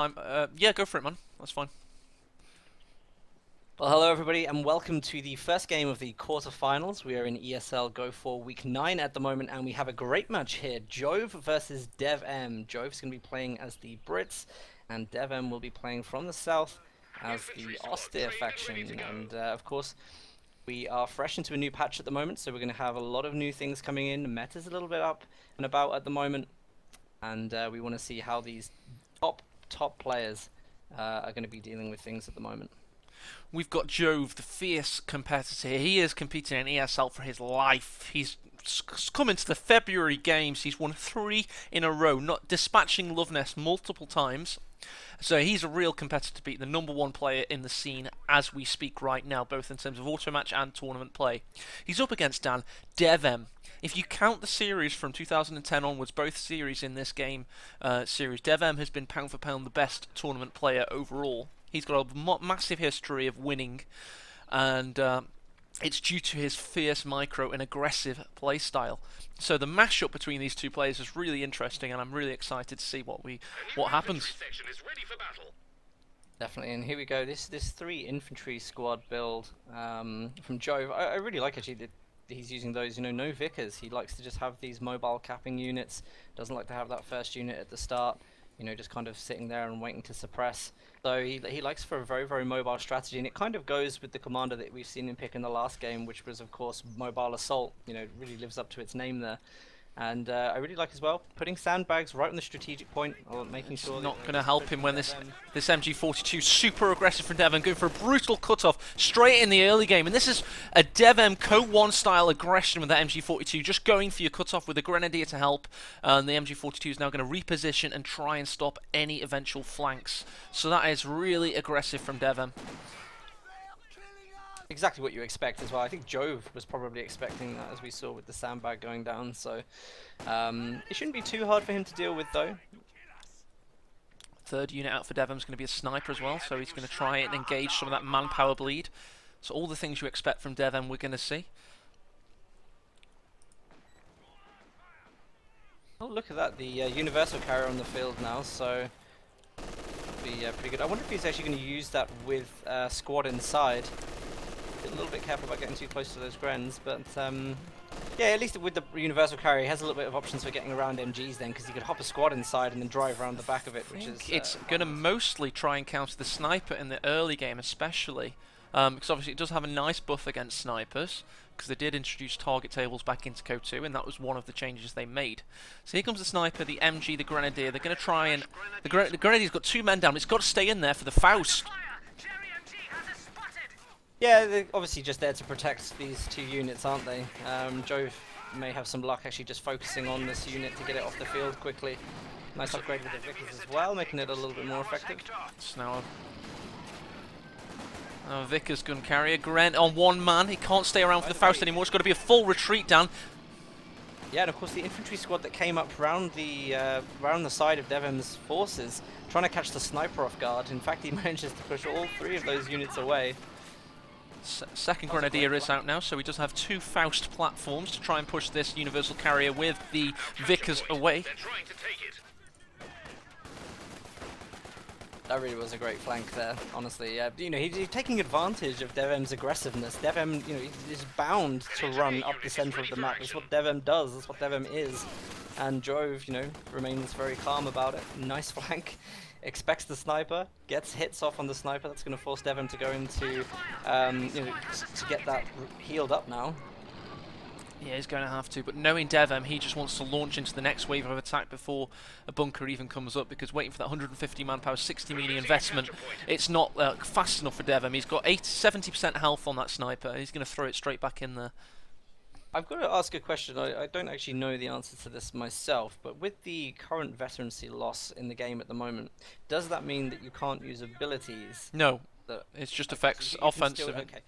Yeah, go for it, man. That's fine. Well, hello everybody, and welcome to the first game of the quarterfinals. We are in ESL Go4 Week 9 at the moment, and we have a great match here. Jove versus DevM. Jove's going to be playing as the Brits, and DevM will be playing from the south as the austere faction. And of course, we are fresh into a new patch at the moment, so we're going to have a lot of new things coming in. The meta's a little bit up and about at the moment, and we want to see how these top players are going to be dealing with things at the moment. We've got Jove, the fierce competitor. He is competing in ESL for his life. He's come into the February games. He's won 3 in a row, not dispatching Loveness multiple times. So he's a real competitor to beat, the #1 player in the scene as we speak right now, both in terms of auto match and tournament play. He's up against Dan, DevM. If you count the series from 2010 onwards, both series in this game series, DevM has been pound for pound the best tournament player overall. He's got a massive history of winning, and it's due to his fierce micro and aggressive playstyle. So the mashup between these two players is really interesting, and I'm really excited to see what happens. Definitely, and here we go. This 3 infantry squad build from Jove. I really like actually that he's using those. No vicars. He likes to just have these mobile capping units. Doesn't like to have that first unit at the start. Just kind of sitting there and waiting to suppress. So he likes for a very mobile strategy, and it kind of goes with the commander that we've seen him pick in the last game, which was of course mobile assault. It really lives up to its name there. And I really like as well putting sandbags right on the strategic point, or making It's sure not that going to help him when this MG42 super aggressive from DevM, going for a brutal cutoff straight in the early game. And this is a DevM Co-1 style aggression with that MG42, just going for your cutoff with a Grenadier to help. And the MG42 is now going to reposition and try and stop any eventual flanks. So that is really aggressive from DevM. Exactly what you expect as well. I think Jove was probably expecting that, as we saw with the sandbag going down. So it shouldn't be too hard for him to deal with, though. Third unit out for DevM is going to be a sniper as well, so he's going to try and engage some of that manpower bleed. So all the things you expect from DevM we're going to see. Oh, look at that, the universal carrier on the field now, so be pretty good. I wonder if he's actually going to use that with squad inside. Be a little bit careful about getting too close to those Grens, but yeah, at least with the universal carrier, he has a little bit of options for getting around MGs then, because he could hop a squad inside and then drive around the back of it, which is... It's going to mostly try and counter the sniper in the early game, especially, because obviously it does have a nice buff against snipers, because they did introduce target tables back into Co2, and that was one of the changes they made. So here comes the sniper, the MG, the Grenadier. They're going to try and... The Grenadier's got 2 men down, it's got to stay in there for the Faust. Yeah, they're obviously just there to protect these 2 units, aren't they? Jove may have some luck actually just focusing on this unit to get it off the field quickly. Nice upgrade with the Vicars as well, making it a little bit more effective. It's now a Vickers gun carrier. Gren on 1 man. He can't stay around for the Faust anymore. It's got to be a full retreat down. Yeah, and of course the infantry squad that came up round the side of DevM's forces, trying to catch the sniper off guard. In fact, he manages to push all 3 of those units away. Second Grenadier is out now, so he does have 2 Faust platforms to try and push this universal carrier with the Vicars away. That really was a great flank there, honestly. He's taking advantage of DevM's aggressiveness. DevM, is bound to run up the center of the map. That's what DevM does. That's what DevM is. And Jove, remains very calm about it. Nice flank. Expects the sniper, gets hits off on the sniper. That's going to force DevM to go into, to get that healed up now. Yeah, he's going to have to, but knowing DevM, he just wants to launch into the next wave of attack before a bunker even comes up, because waiting for that 150 manpower, 60 million investment, it's not fast enough for DevM. He's got 70% health on that sniper. He's going to throw it straight back in there. I've got to ask a question. I don't actually know the answer to this myself, but with the current veterancy loss in the game at the moment, does that mean that you can't use abilities? No, it just affects offensive. Okay,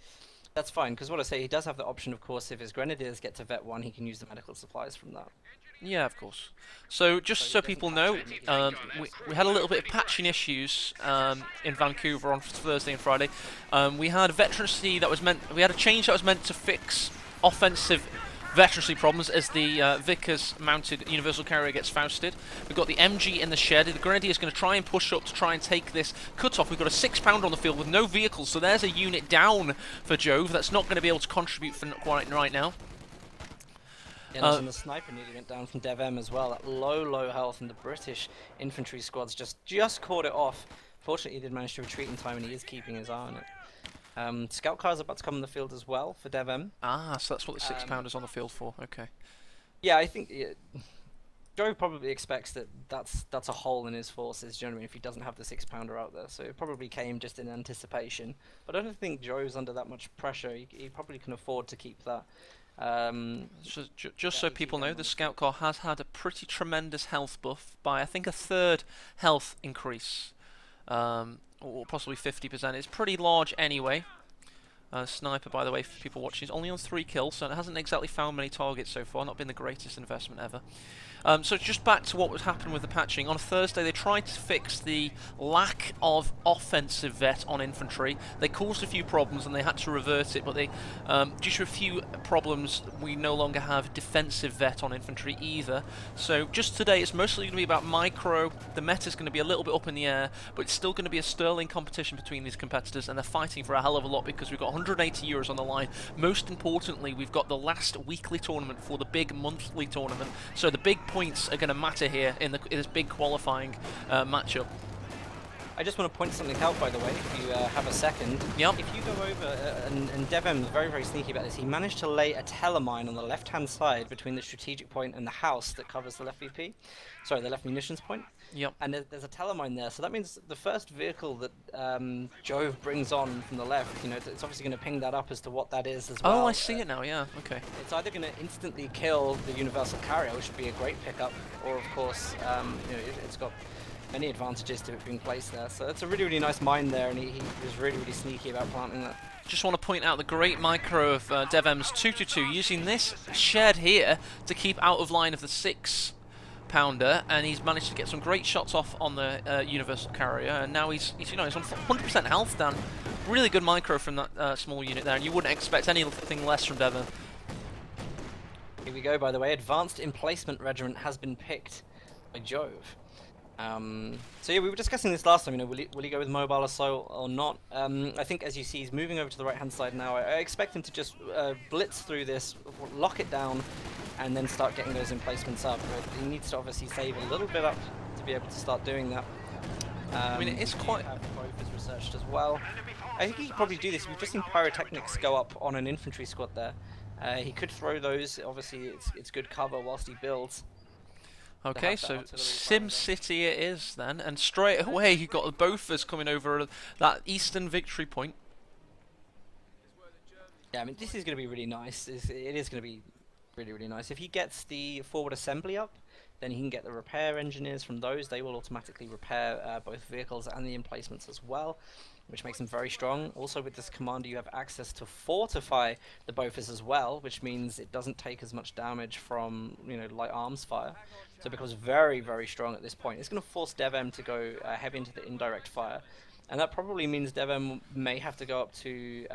that's fine, because what I say, he does have the option, of course, if his Grenadiers get to Vet 1, he can use the medical supplies from that. Yeah, of course. So just so people know, we had a little bit of patching issues in Vancouver on Thursday and Friday. We had a veterancy that was we had a change that was meant to fix offensive veterancy problems as the Vickers mounted universal carrier gets Fausted. We've got the MG in the shed. The Grenadier is going to try and push up to try and take this cut-off. We've got a 6-pounder on the field with no vehicles, so there's a unit down for Jove. That's not going to be able to contribute for quite right now. Yeah, and the sniper nearly went down from DevM as well. That low health, and the British infantry squads just caught it off. Fortunately, he did manage to retreat in time, and he is keeping his eye on it. Scout cars about to come on the field as well for DevM. Ah, so that's what the 6-pounder's on the field for. Okay. Yeah, I think Jove probably expects that's a hole in his forces. Do you know what I mean? If he doesn't have the 6-pounder out there, so it probably came just in anticipation. But I don't think Jove's under that much pressure. He probably can afford to keep that. Just so people know, the scout car has had a pretty tremendous health buff by, I think, a third health increase, or possibly 50%. It's pretty large anyway. Sniper, by the way, for people watching, is only on 3 kills, so it hasn't exactly found many targets so far. Not been the greatest investment ever. So just back to what was happening with the patching. On Thursday, they tried to fix the lack of offensive vet on infantry. They caused a few problems and they had to revert it, but they, due to a few problems, we no longer have defensive vet on infantry either. So just today, it's mostly going to be about micro. The meta's going to be a little bit up in the air, but it's still going to be a sterling competition between these competitors, and they're fighting for a hell of a lot because we've got 180 euros on the line. Most importantly, we've got the last weekly tournament for the big monthly tournament, so the big points are going to matter here in this big qualifying matchup. I just want to point something out, by the way, if you have a second. Yep. If you go over, and DevM is very sneaky about this, he managed to lay a telemine on the left-hand side between the strategic point and the house that covers the left VP. Sorry, the left munitions point. Yep. And there's a telemine there, so that means the first vehicle that Jove brings on from the left, you know, it's obviously going to ping that up as to what that is as well. Oh, I see it now, yeah, okay. It's either going to instantly kill the universal carrier, which would be a great pickup, or of course, you know, it's got many advantages to it being placed there. So it's a really nice mine there, and he was really sneaky about planting that. Just want to point out the great micro of DevM's 222 using this shed here to keep out of line of the 6-pounder, and he's managed to get some great shots off on the universal carrier, and now he's you know, he's on 100% health, Dan. Really good micro from that small unit there, and you wouldn't expect anything less from DevM. Here we go, by the way. Advanced Emplacement Regiment has been picked by Jove. So yeah, we were discussing this last time, you know, will he go with mobile assault or not? I think, as you see, he's moving over to the right-hand side now. I expect him to just blitz through this, lock it down, and then start getting those emplacements up. But he needs to obviously save a little bit up to be able to start doing that. I mean, it is quite... Both is researched as well. I think he could probably do this. We've just seen pyrotechnics go up on an infantry squad there. He could throw those. Obviously, it's good cover whilst he builds. Okay, so Sim City it is then, and straight away you got the Bofors coming over that eastern victory point. Yeah, I mean, this is going to be really nice. It is going to be really nice. If he gets the forward assembly up, then he can get the repair engineers from those. They will automatically repair both vehicles and the emplacements as well, which makes them very strong. Also, with this commander, you have access to fortify the Bofors as well, which means it doesn't take as much damage from, you know, light arms fire. So it becomes very strong at this point. It's going to force DevM to go heavy into the indirect fire. And that probably means DevM may have to go up to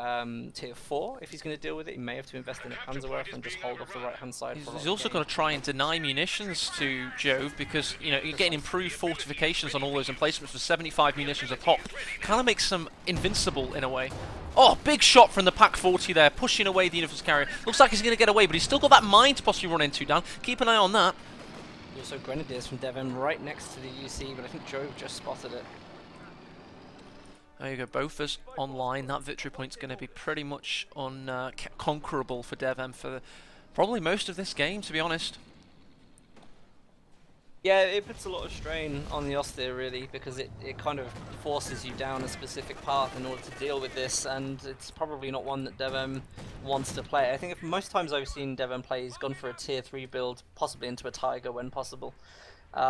tier 4 if he's going to deal with it. He may have to invest in a Panzerwerfer and just hold off the right-hand side. He's also going to try and deny munitions to Jove because, you know, you're getting improved fortifications on all those emplacements for 75 munitions a pop. Kind of makes them invincible in a way. Oh, big shot from the Pack 40 there, pushing away the universal carrier. Looks like he's going to get away, but he's still got that mine to possibly run into, Dan. Keep an eye on that. Also Grenadiers from DevM right next to the UC, but I think Jove just spotted it. There you go, Bofors online. That victory point's going to be pretty much unconquerable for DevM for probably most of this game, to be honest. Yeah, it puts a lot of strain on the Austere, really, because it kind of forces you down a specific path in order to deal with this, and it's probably not one that DevM wants to play. I think if most times I've seen DevM play, he's gone for a tier 3 build, possibly into a Tiger when possible. You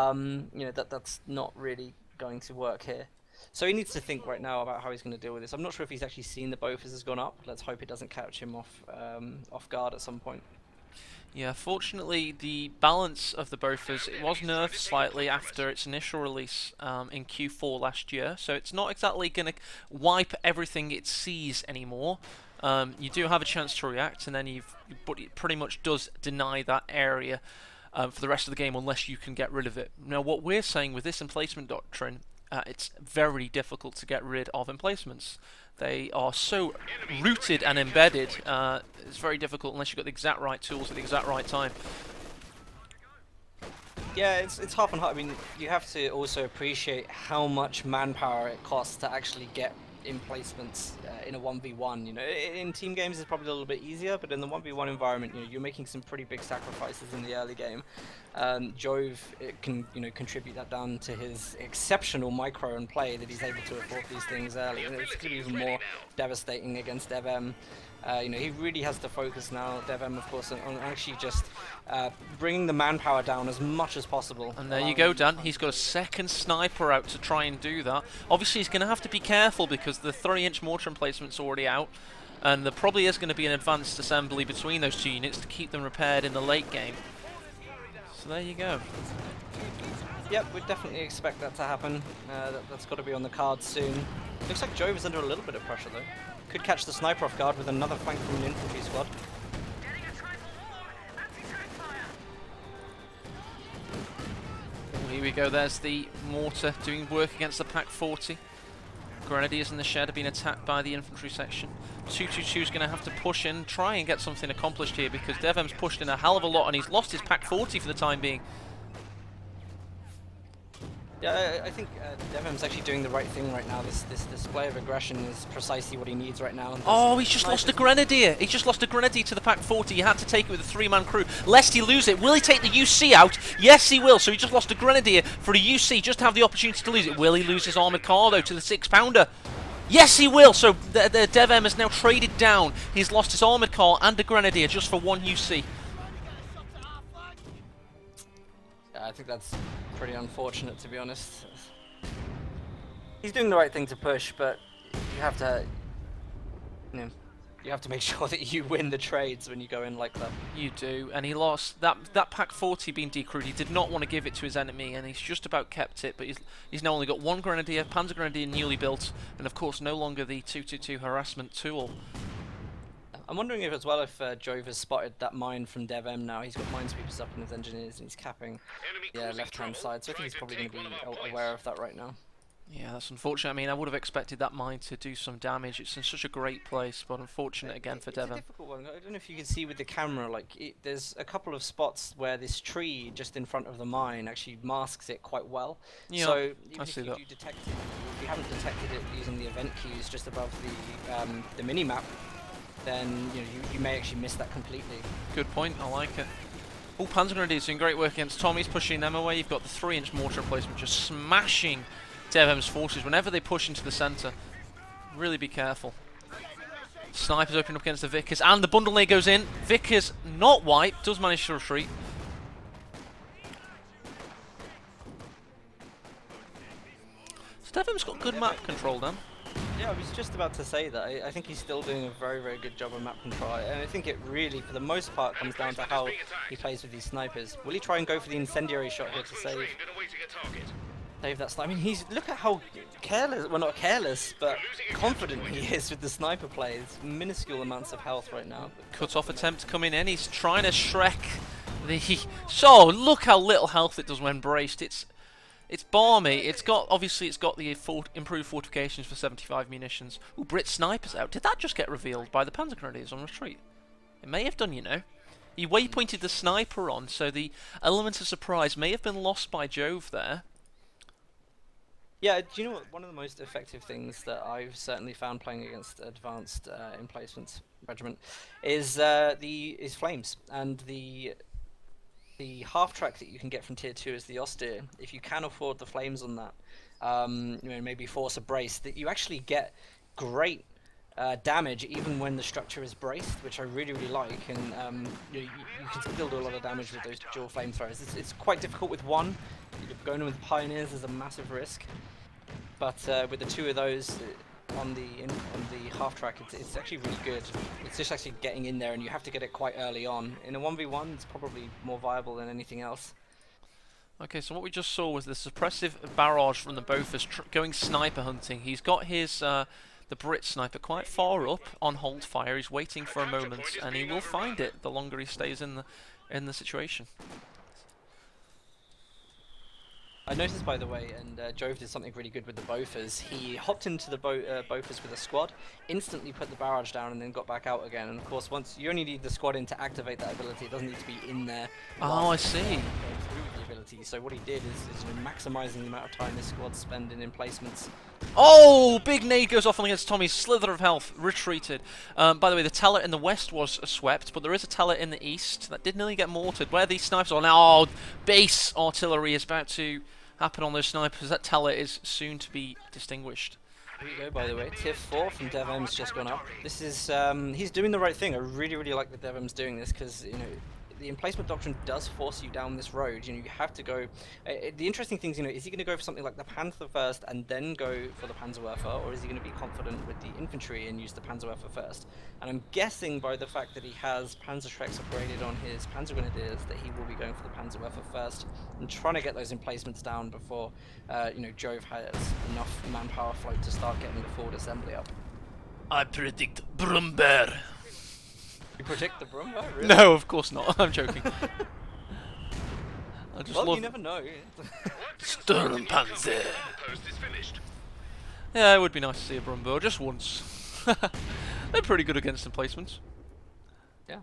know, that's not really going to work here. So he needs to think right now about how he's going to deal with this. I'm not sure if he's actually seen the Bofors has gone up. Let's hope it doesn't catch him off guard at some point. Yeah, fortunately the balance of the Bofors, it was nerfed slightly after its initial release in Q4 last year, so it's not exactly going to wipe everything it sees anymore. you do have a chance to react, and then but it pretty much does deny that area for the rest of the game unless you can get rid of it. Now, what we're saying with this emplacement doctrine, it's very difficult to get rid of emplacements. They are so rooted and embedded, it's very difficult unless you've got the exact right tools at the exact right time. Yeah, it's half and half. I mean, you have to also appreciate how much manpower it costs to actually get emplacements in a 1v1. You know, in team games it's probably a little bit easier, but in the 1v1 environment, you know, you're making some pretty big sacrifices in the early game. Jove can, you know, contribute that down to his exceptional micro and play that he's able to afford these things early. And it's going to be even more devastating against DevM. You know, he really has to focus now, DevM, of course, on actually just bringing the manpower down as much as possible. And there you go, Dan. He's got a second sniper out to try and do that. Obviously, he's going to have to be careful because the 3-inch mortar emplacement's already out, and there probably is going to be an advanced assembly between those two units to keep them repaired in the late game. So there you go. Yep, we'd definitely expect that to happen. That's got to be on the cards soon. Looks like Jove is under a little bit of pressure, though. Could catch the sniper off guard with another flank from an infantry squad. Here we go, there's the mortar doing work against the Pack 40. Grenadiers in the shed are being attacked by the infantry section. 222 is going to have to push in, try and get something accomplished here because DevM's pushed in a hell of a lot and he's lost his Pack 40 for the time being. Yeah, I think DevM's actually doing the right thing right now. This display of aggression is precisely what he needs right now. Oh, he's just lost a Grenadier. He just lost a Grenadier to the Pack 40. He had to take it with a 3-man crew, lest he lose it. Will he take the UC out? Yes, he will. So he just lost a Grenadier for a UC, just to have the opportunity to lose it. Will he lose his armoured car, though, to the 6-pounder? Yes, he will. So the DevM has now traded down. He's lost his armoured car and a Grenadier just for 1 UC. I think that's pretty unfortunate, to be honest. He's doing the right thing to push, but you have to, you know, you have to make sure that you win the trades when you go in like that. You do, and he lost that Pack 40 being decrewed. He did not want to give it to his enemy, and he's just about kept it. But he's now only got 1 Grenadier, Panzer Grenadier newly built, and of course no longer the 222 harassment tool. I'm wondering if, as well, if Jove has spotted that mine from DevM now. He's got minesweepers up in his engineers and he's capping the left-hand side, so I think he's probably going to be aware of that right now. Yeah, that's unfortunate. I mean, I would have expected that mine to do some damage. It's in such a great place, but unfortunate again for DevM. It's a difficult one. I don't know if you can see with the camera, like, there's a couple of spots where this tree just in front of the mine actually masks it quite well. Yeah, so even I if see you that. do detect it, if you haven't detected it using the event keys just above the mini-map, then you may actually miss that completely. Good point, I like it. Oh, Panzer Grenadiers doing great work against Tommy's, pushing them away. You've got the 3-inch mortar replacement just smashing DevM's forces whenever they push into the centre. Really be careful. Snipers opening up against the Vickers, and the bundle nade goes in. Vickers not wiped, does manage to retreat. So DevM's got good map control then. Yeah, I was just about to say that. I think he's still doing a very, very good job of map control, and I think it really, for the most part, comes down to how he plays with these snipers. Will he try and go for the incendiary shot here to save that sniper? I mean, look at how careless, well, not careless, but confident he is with the sniper plays. Minuscule amounts of health right now. Cut-off attempt coming in. He's trying to Shrek the... So, look how little health it does when braced. It's balmy. Obviously it's got the improved fortifications for 75 munitions. Ooh, Brits snipers out. Did that just get revealed by the Panzer Grenadiers on retreat? It may have done, you know. He waypointed the sniper on, so the element of surprise may have been lost by Jove there. Yeah, do you know what? One of the most effective things that I've certainly found playing against advanced emplacements regiment is flames, and the half track that you can get from tier 2 is the austere. If you can afford the flames on that, maybe force a brace, that you actually get great damage even when the structure is braced, which I really, really like. And you can still do a lot of damage with those dual flamethrowers. It's quite difficult with one. Going in with pioneers is a massive risk, but with the 2 of those on the half track, it's actually really good. It's just actually getting in there, and you have to get it quite early on. In a 1v1, it's probably more viable than anything else. Okay, so what we just saw was the suppressive barrage from the Bofors going sniper hunting. He's got his the Brit sniper quite far up on hold fire. He's waiting for a moment, and he will find it the longer he stays in the situation. I noticed, by the way, and Jove did something really good with the Bofers. He hopped into the Bofers with a squad, instantly put the barrage down, and then got back out again. And of course, once you only need the squad in to activate that ability, it doesn't need to be in there. Oh, I see. Through the ability. So what he did is maximizing the amount of time his squad spend in emplacements. Oh, big nade goes off against Tommy. Slither of health, retreated. By the way, the teller in the west was swept, but there is a teller in the east that did nearly get mortared. Where these snipers are now, oh, base artillery is about to happen on those snipers. That teller is soon to be distinguished. Here we go, by the way. Tier 4 from DevM's just gone up. This is, he's doing the right thing. I really like that DevM's doing this because, you know, the emplacement doctrine does force you down this road. You know, you have to go. The interesting thing is, you know, is he going to go for something like the Panther first and then go for the Panzerwerfer, or is he going to be confident with the infantry and use the Panzerwerfer first? And I'm guessing by the fact that he has Panzerschrecks upgraded on his Panzergrenadiers that he will be going for the Panzerwerfer first and trying to get those emplacements down before, you know, Jove has enough manpower float to start getting the forward assembly up. I predict Brumber. You predict the Brumba? Really? No, of course not. I'm joking. I just Well, love you never know. Sturmpanzer. Yeah, it would be nice to see a Brumbo just once. They're pretty good against emplacements. Yeah.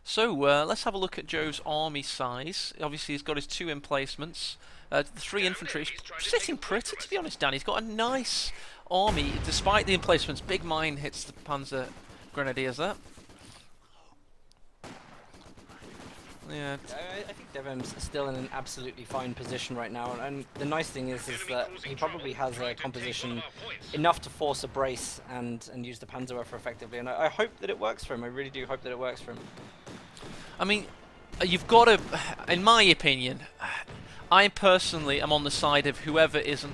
So let's have a look at Jove's army size. Obviously, he's got his 2 emplacements. The 3 infantry is sitting pretty, to be honest, Dan. He's got a nice army, despite the emplacements. Big mine hits the Panzer Grenadiers there. Yeah. I think DevM's still in an absolutely fine position right now, and the nice thing is that he probably has a composition enough to force a brace and use the Panzerwerfer effectively, and I hope that it works for him. I really do hope that it works for him. I mean, you've got to, in my opinion, I personally am on the side of whoever is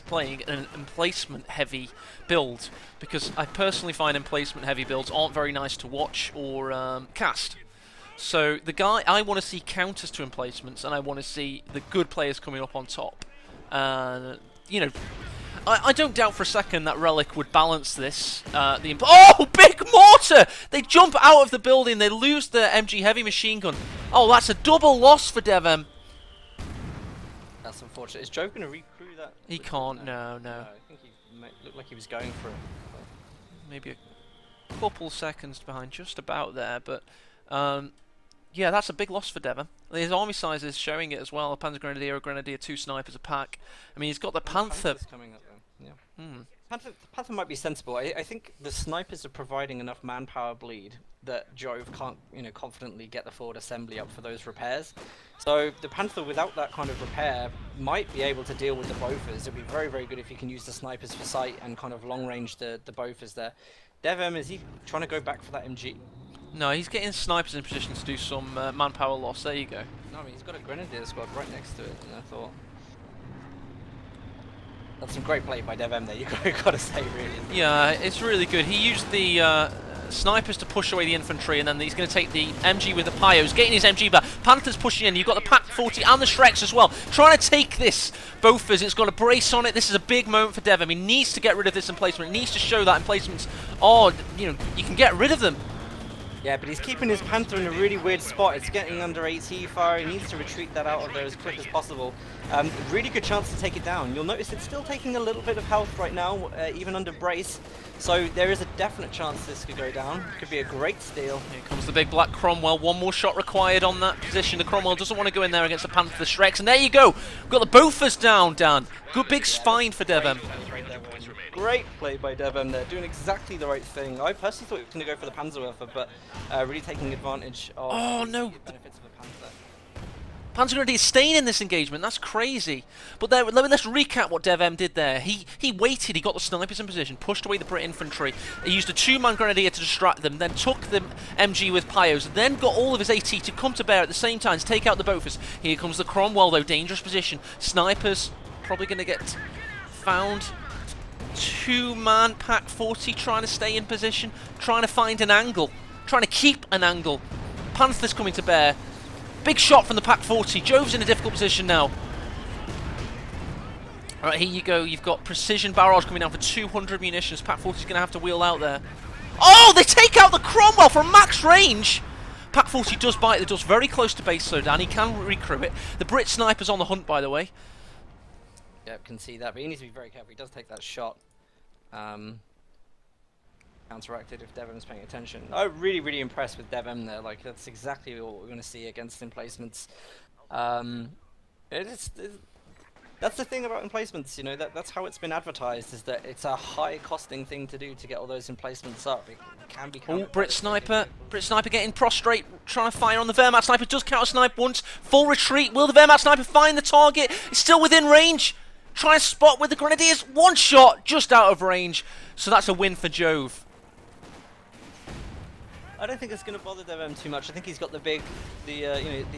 playing an emplacement-heavy build, because I personally find emplacement-heavy builds aren't very nice to watch or cast. So the guy, I want to see counters to emplacements, and I want to see the good players coming up on top. You know, I don't doubt for a second that Relic would balance this. Oh, big mortar! They jump out of the building, they lose the MG heavy machine gun. Oh, that's a double loss for DevM. That's unfortunate. Is Jove going to recrew that? He can't, no. I think he looked like he was going for it. Maybe a couple seconds behind, just about there, but yeah, that's a big loss for DevM. His army size is showing it as well. A Panzer Grenadier, a Grenadier, 2 snipers, a pack. I mean, he's got the Panther. Coming up, yeah. Panther might be sensible. I think the snipers are providing enough manpower bleed that Jove can't, you know, confidently get the forward assembly up for those repairs. So the Panther, without that kind of repair, might be able to deal with the Bofers. It'd be very good if you can use the snipers for sight and kind of long range the Bofers there. DevM, is he trying to go back for that MG? No, he's getting snipers in position to do some manpower loss. There you go. No, I mean, he's got a Grenadier squad right next to it, and I thought... That's some great play by DevM there, you gotta say, really. Yeah, it's really good. He used the snipers to push away the infantry, and then he's going to take the MG with the Pyos, getting his MG back. Panther's pushing in. You've got the Pack 40 and the Shreks as well, trying to take this. Bofers, it's got a brace on it. This is a big moment for DevM. He needs to get rid of this emplacement. He needs to show that emplacements are, you know, you can get rid of them. Yeah, but he's keeping his Panther in a really weird spot. It's getting under AT fire. He needs to retreat that out of there as quick as possible. Really good chance to take it down. You'll notice it's still taking a little bit of health right now, even under brace. So there is a definite chance this could go down. Could be a great steal. Here comes the big black Cromwell. One more shot required on that position. The Cromwell doesn't want to go in there against the Panther, the Shreks. And there you go. We've got the Bofers down, Dan. Good big spine for DevM. Great play by DevM there, doing exactly the right thing. I personally thought he was going to go for the Panzerwerfer, but really taking advantage of the benefits of the Panther. Panzer Grenadier is staying in this engagement. That's crazy. But there, let's recap what DevM did there. He waited. He got the snipers in position, pushed away the Brit infantry. He used a 2-man Grenadier to distract them, then took the MG with Pyos, then got all of his AT to come to bear at the same time to take out the Bofors. Here comes the Cromwell, though. Dangerous position. Snipers probably going to get found. 2-man Pack 40 trying to stay in position, trying to find an angle, trying to keep an angle. Panther's coming to bear. Big shot from the Pack 40. Jove's in a difficult position now. Alright, here you go. You've got precision barrage coming down for 200 munitions. Pack 40's going to have to wheel out there. Oh, they take out the Cromwell from max range! Pack 40 does bite. It does very close to base slowdown. He can recrew it. The Brit sniper's on the hunt, by the way. Yep, can see that, but he needs to be very careful. He does take that shot. Counteracted if DevM's paying attention. I'm really, really impressed with DevM there. Like, that's exactly what we're going to see against emplacements. That's the thing about emplacements, you know, that's how it's been advertised, is that it's a high-costing thing to do to get all those emplacements up. It can be... Oh, Brit Sniper getting prostrate, trying to fire on the Wehrmacht Sniper, does counter-snipe once, full retreat, will the Wehrmacht Sniper find the target? It's still within range, trying to spot with the Grenadiers, one shot, just out of range, so that's a win for Jove. I don't think it's going to bother DevM too much. I think he's got the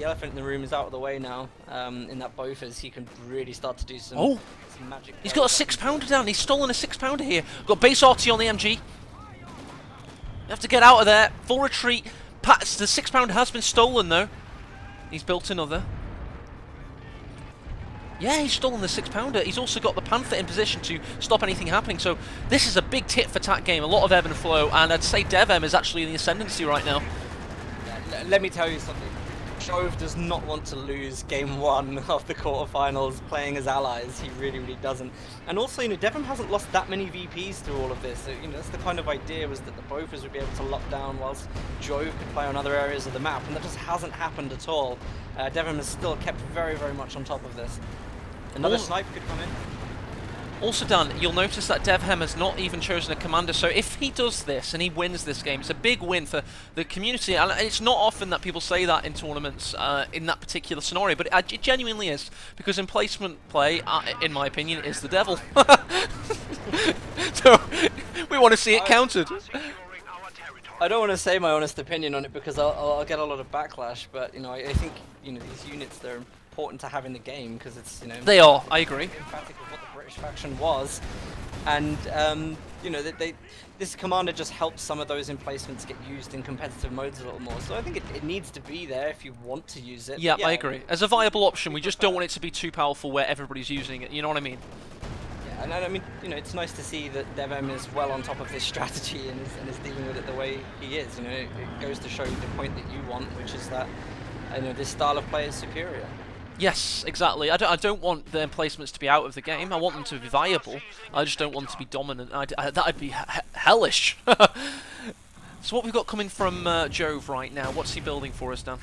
elephant in the room is out of the way now. In that Bofors, he can really start to do some magic. He's got a 6-pounder down. He's stolen a 6-pounder here. Got base RT on the MG. You have to get out of there. Full retreat. The 6-pounder has been stolen though. He's built another. Yeah, he's stolen the 6-pounder. He's also got the Panther in position to stop anything happening. So this is a big tit for TAC game. A lot of ebb and flow, and I'd say DevM is actually in the ascendancy right now. Yeah, let me tell you something. Jove does not want to lose game 1 of the quarterfinals playing as allies. He really, really doesn't. And also, you know, DevM hasn't lost that many VPs through all of this. So, you know, that's the kind of idea, was that the Bofors would be able to lock down whilst Jove could play on other areas of the map, and that just hasn't happened at all. DevM has still kept very, very much on top of this. Another snipe could come in. Also, Dan, you'll notice that DevM has not even chosen a commander, so if he does this and he wins this game, it's a big win for the community, and it's not often that people say that in tournaments in that particular scenario, but it genuinely is, because emplacement play, in my opinion, is the devil. So, we want to see it counted. I don't want to say my honest opinion on it because I'll get a lot of backlash, but, you know, I think, you know, these units, they're important to have in the game because it's, you know, they are. I agree. Emphatic of what the British faction was, and you know, this commander just helps some of those emplacements get used in competitive modes a little more. So I think it needs to be there if you want to use it. Yeah, I agree. As a viable option, we just don't want it to be too powerful where everybody's using it. You know what I mean? Yeah, and I mean, you know, it's nice to see that DevM is well on top of this strategy and is dealing with it the way he is. You know, it goes to show you the point that you want, which is that, you know, this style of play is superior. Yes, exactly. I don't want the emplacements to be out of the game. I want them to be viable. I just don't want them to be dominant. That'd be hellish. So what we've got coming from Jove right now, what's he building for us, Dan?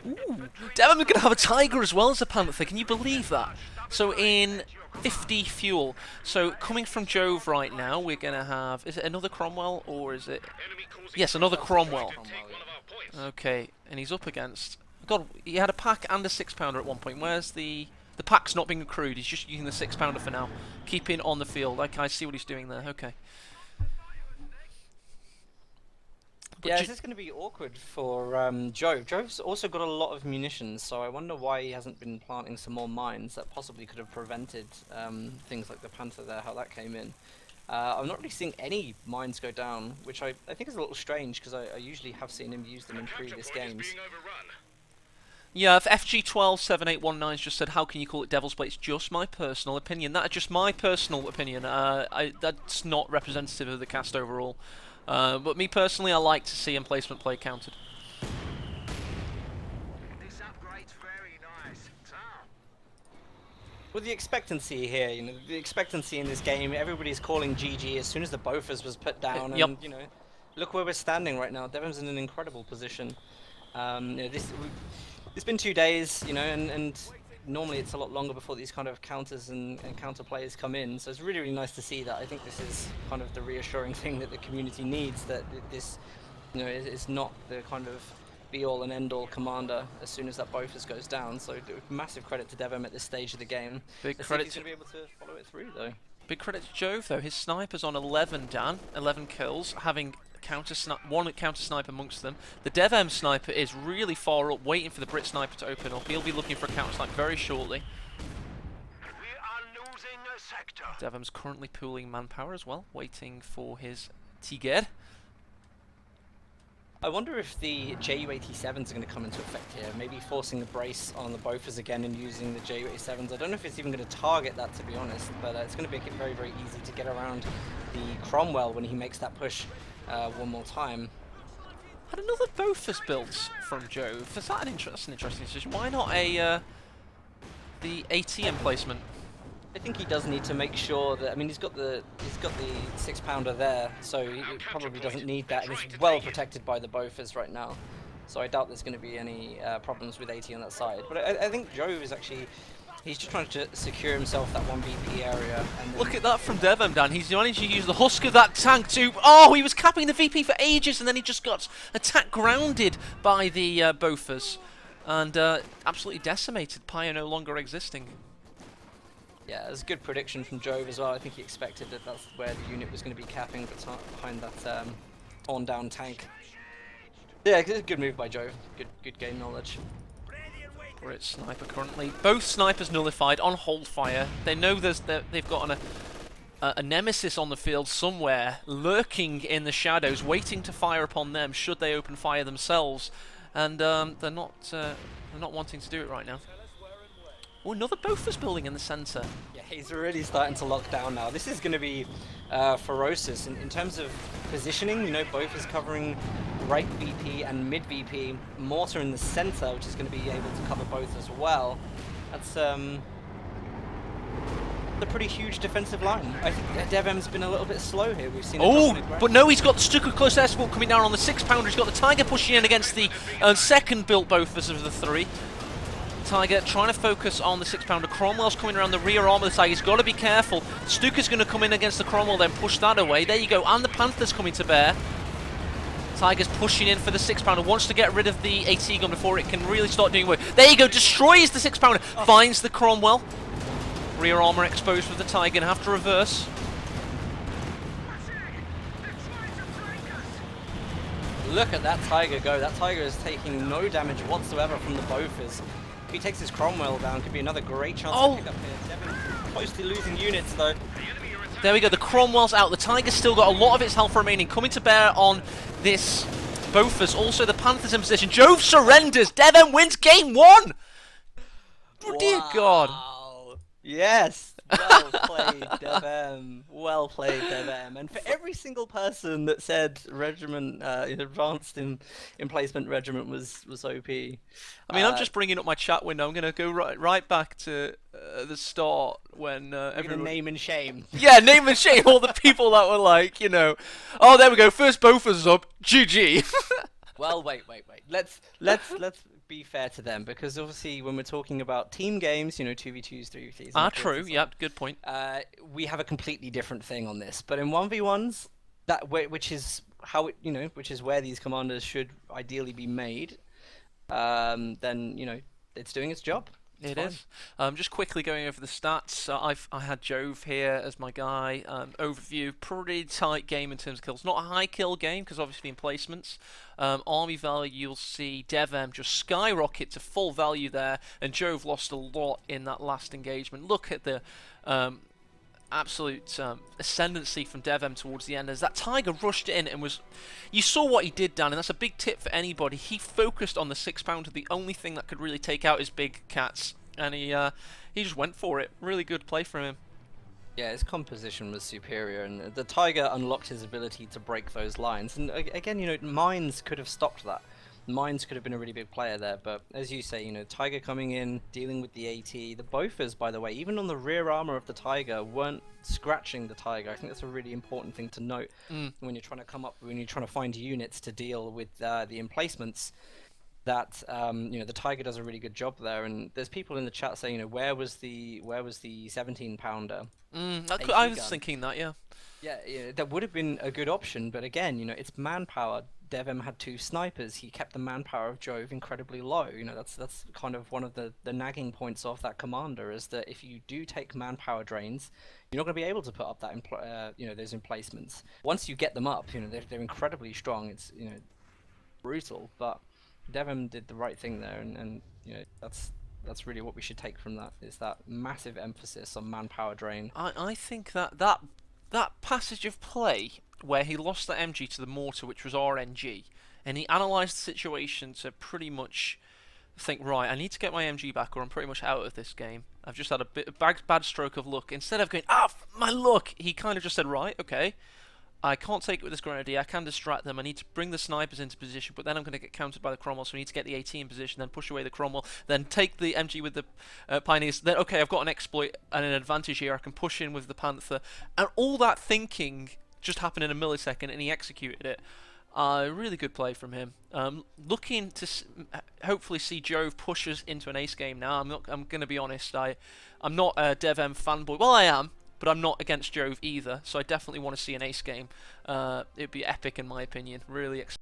Ooh, DevM's going to have a Tiger as well as a Panther. Can you believe that? So in 50 fuel. So coming from Jove right now, we're going to have... Is it another Cromwell or is it... Yes, another Cromwell. Okay, and he's up against... God, he had a pack and a 6-pounder at one point. Where's the pack's not being accrued? He's just using the 6-pounder for now. Keeping on the field. Okay, I see what he's doing there. Okay. But yeah, this is going to be awkward for Jove. Jove's also got a lot of munitions, so I wonder why he hasn't been planting some more mines that possibly could have prevented things like the Panther there, how that came in. I'm not really seeing any mines go down, which I think is a little strange, because I usually have seen him use them in previous games. Yeah, if FG127819's just said, how can you call it Devil's Play? It's just my personal opinion. That is just my personal opinion. That's not representative of the cast overall. But me personally, I like to see emplacement play counted. This upgrade's very nice. With the expectancy here, you know, the expectancy in this game, everybody's calling GG as soon as the Bofors was put down, and you know, look where we're standing right now. DevM's in an incredible position. You know, it's been 2 days, you know, and normally it's a lot longer before these kind of counters and counter players come in. So it's really, really nice to see that. I think this is kind of the reassuring thing that the community needs, that this, you know, is not the kind of be-all and end-all commander as soon as that Bofors goes down. So massive credit to DevM at this stage of the game. Big credit. He's going to be able to follow it through, though. Big credit to Jove, though. His sniper's on 11, Dan. 11 kills, having one counter sniper amongst them. The DevM sniper is really far up, waiting for the Brit sniper to open up. He'll be looking for a counter sniper very shortly. We are losing a sector. DevM's currently pooling manpower as well, waiting for his Tiger. I wonder if the Ju-87s are going to come into effect here, maybe forcing a brace on the Bofors again and using the Ju-87s. I don't know if it's even going to target that, to be honest, but it's going to make it very, very easy to get around the Cromwell when he makes that push one more time. Had another Bofors built from Jove. Is that that's an interesting decision? Why not the AT emplacement? I think he does need to make sure that, I mean, he's got the 6-pounder there, so he probably doesn't need that, and it's well protected by the Bofors right now. So I doubt there's going to be any problems with AT on that side. But I think Jove is actually, he's just trying to secure himself that 1 VP area. And Look at that from DevM, Dan. He's managed to use the husk of that tank to... Oh, he was capping the VP for ages, and then he just got attack grounded by the Bofors. And absolutely decimated, Pyre no longer existing. Yeah, it was a good prediction from Jove as well. I think he expected that that's where the unit was going to be capping, but behind that torn down tank. Yeah, good move by Jove. Good game knowledge. Brits sniper currently. Both snipers nullified on hold fire. They know they've got a nemesis on the field somewhere, lurking in the shadows, waiting to fire upon them should they open fire themselves. And they're not wanting to do it right now. Oh, another Bofors building in the centre. Yeah, he's really starting to lock down now. This is going to be ferocious in terms of positioning. You know, Bofors covering right VP and mid VP, mortar in the centre, which is going to be able to cover both as well. That's a pretty huge defensive line. I think DevM's been a little bit slow here. We've seen. Oh, but no, he's got the Stuka close air support coming down on the 6-pounder. He's got the Tiger pushing in against the second built Bofors of the 3. Tiger trying to focus on the 6-pounder. Cromwell's coming around the rear arm of the Tiger. He's got to be careful. Stuka's going to come in against the Cromwell, then push that away. There you go. And the Panther's coming to bear. Tiger's pushing in for the 6-pounder. Wants to get rid of the AT gun before it can really start doing work. There you go. Destroys the 6-pounder. Finds the Cromwell. Rear armor exposed with the Tiger. Gonna have to reverse. Look at that Tiger go. That Tiger is taking no damage whatsoever from the Bofors. If he takes his Cromwell down, could be another great chance to pick up here. Devin close to losing units though. There we go, the Cromwell's out. The Tiger's still got a lot of its health remaining, coming to bear on this Bofors. Also, the Panther's in position. Jove surrenders. DevM wins game 1. Oh, dear God. Yes. Well played, DevM. Well played, DevM. And for every single person that said regiment, advanced emplacement regiment was OP. I mean, I'm just bringing up my chat window. I'm going to go right back to the start when everyone... Name and shame. Yeah, name and shame all the people that were like, you know, oh, there we go, first Bofors is up, GG. Well, wait. Let's be fair to them, because obviously when we're talking about team games, you know, 2v2s, 3v3s. Ah, true. Yep, good point. We have a completely different thing on this, but in 1v1s, which is how it, you know, which is where these commanders should ideally be made. Then you know it's doing its job. It's fine. Just quickly going over the stats. I had Jove here as my guy. Overview: pretty tight game in terms of kills. Not a high kill game because obviously emplacements. Army value, you'll see DevM just skyrocket to full value there, and Jove lost a lot in that last engagement. Look at the absolute ascendancy from DevM towards the end as that Tiger rushed in and was... You saw what he did, Dan, and that's a big tip for anybody. He focused on the 6-pounder, the only thing that could really take out his big cats, and he just went for it. Really good play from him. Yeah, his composition was superior, and the Tiger unlocked his ability to break those lines. And again, you know, Mines could have stopped that. Mines could have been a really big player there, but as you say, you know, Tiger coming in, dealing with the AT. The Bofors, by the way, even on the rear armor of the Tiger, weren't scratching the Tiger. I think that's a really important thing to note when you're trying to find units to deal with the emplacements. That you know, the Tiger does a really good job there, and there's people in the chat saying, you know, where was the 17-pounder? I was thinking that, yeah. Yeah, that would have been a good option, but again, you know, it's manpower. DevM had 2 snipers. He kept the manpower of Jove incredibly low. You know, that's kind of one of the nagging points of that commander, is that if you do take manpower drains, you're not going to be able to put up that you know, those emplacements. Once you get them up, you know, they're incredibly strong. It's, you know, brutal, but DevM did the right thing there, and you know, that's really what we should take from that, is that massive emphasis on manpower drain. I think that passage of play where he lost that MG to the mortar, which was RNG, and he analysed the situation to pretty much think, right, I need to get my MG back or I'm pretty much out of this game. I've just had a bad stroke of luck. Instead of going, my luck, he kind of just said, right, okay, I can't take it with this grenadier. I can distract them. I need to bring the snipers into position, but then I'm going to get countered by the Cromwell, so I need to get the AT in position, then push away the Cromwell, then take the MG with the Pioneers. Then, okay, I've got an exploit and an advantage here. I can push in with the Panther. And all that thinking just happened in a millisecond, and he executed it. Really good play from him. Looking to hopefully see Jove push us into an ace game now. I'm going to be honest. I'm not a DevM fanboy. Well, I am, but I'm not against Jove either. So I definitely want to see an ace game. It'd be epic in my opinion. Really excited.